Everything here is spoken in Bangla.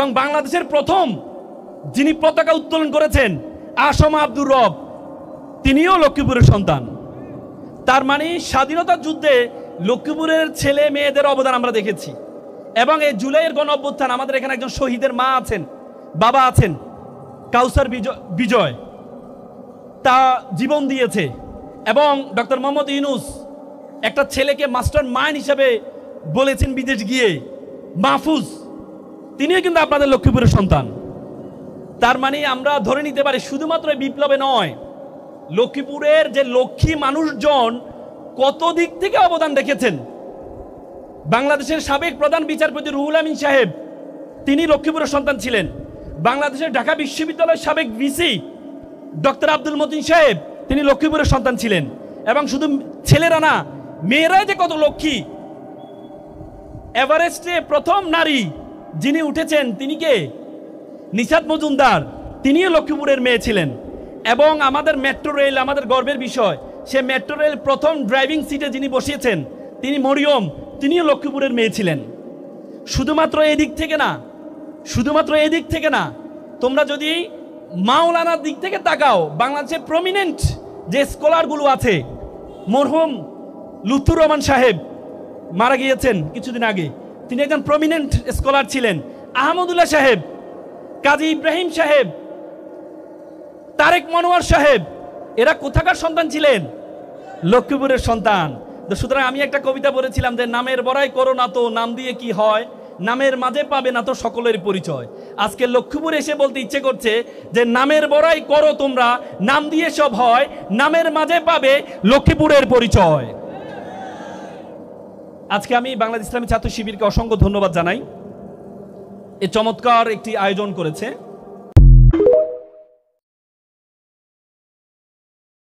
এবং বাংলাদেশের প্রথম যিনি পতাকা উত্তোলন করেছেন আসমা আব্দুর রব, তিনিও লক্ষ্মীপুরের সন্তান। তার মানে স্বাধীনতার যুদ্ধে লক্ষ্মীপুরের ছেলে মেয়েদের অবদান আমরা দেখেছি। এবং এই জুলাইয়ের গণ অভ্যুত্থান, আমাদের এখানে একজন শহীদের মা আছেন, বাবা আছেন, কাউসার বিজয়, তা জীবন দিয়েছে। এবং ডক্টর মোহাম্মদ ইউনূস একটা ছেলেকে মাস্টার মাইন্ড হিসেবে বলেছেন বিদেশ গিয়ে, মাহফুজ, তিনিও কিন্তু আপনাদের লক্ষ্মীপুরের সন্তান। তার মানে আমরা ধরে নিতে পারি শুধুমাত্র বিপ্লবে নয়, লক্ষ্মীপুরের যে লক্ষ্মী মানুষজন কত দিক থেকে অবদান রেখেছেন। বাংলাদেশের সাবেক প্রধান বিচারপতি রুহুল আমিন সাহেব, তিনি লক্ষ্মীপুরের সন্তান ছিলেন। বাংলাদেশের ঢাকা বিশ্ববিদ্যালয়ের সাবেক ভিসি ডক্টর আব্দুল মতিন সাহেব, তিনি লক্ষ্মীপুরের সন্তান ছিলেন। এবং শুধু ছেলেরা না, মেয়েরাই যে কত লক্ষ্মী। এভারেস্টে প্রথম নারী যিনি উঠেছেন তিনি কে? নিশাত মজুমদার, তিনিও লক্ষ্মীপুরের মেয়ে ছিলেন। এবং আমাদের মেট্রো রেল, আমাদের গর্বের বিষয়, সে মেট্রো রেল প্রথম ড্রাইভিং সিটে যিনি বসিয়েছেন তিনি মরিয়ম, তিনিও লক্ষ্মীপুরের মেয়ে ছিলেন। শুধুমাত্র এদিক থেকে না, শুধুমাত্র এদিক থেকে না, তোমরা যদি মাওলানার দিক থেকে তাকাও, বাংলাদেশের প্রমিনেন্ট যে স্কলারগুলো আছে, মরহুম লুৎফুর রহমান সাহেব মারা গিয়েছেন কিছুদিন আগে, তিনি একজন প্রমিনেন্ট স্কলার ছিলেন। আহমদুল্লাহ সাহেব, কাজী ইব্রাহিম সাহেব, তারেক মনোয়ার সাহেব, এরা কোথাকার সন্তান ছিলেন? লক্ষ্মীপুরের সন্তান। তো সুতরাং আমি একটা কবিতা বলেছিলাম যে নামের বড়াই করো না তো নাম দিয়ে কি হয়, নামের মাঝে পাবে না তো সকলের পরিচয়। আজকে লক্ষ্মীপুরে এসে বলতে ইচ্ছে করছে যে নামের বড়াই করো তোমরা, নাম দিয়ে সব হয়, নামের মাঝে পাবে লক্ষ্মীপুরের পরিচয়। আজকে আমি বাংলাদেশ ইসলামী ছাত্র শিবিরকে অসংখ্য ধন্যবাদ জানাই। এই চমৎকার একটি আয়োজন করেছে।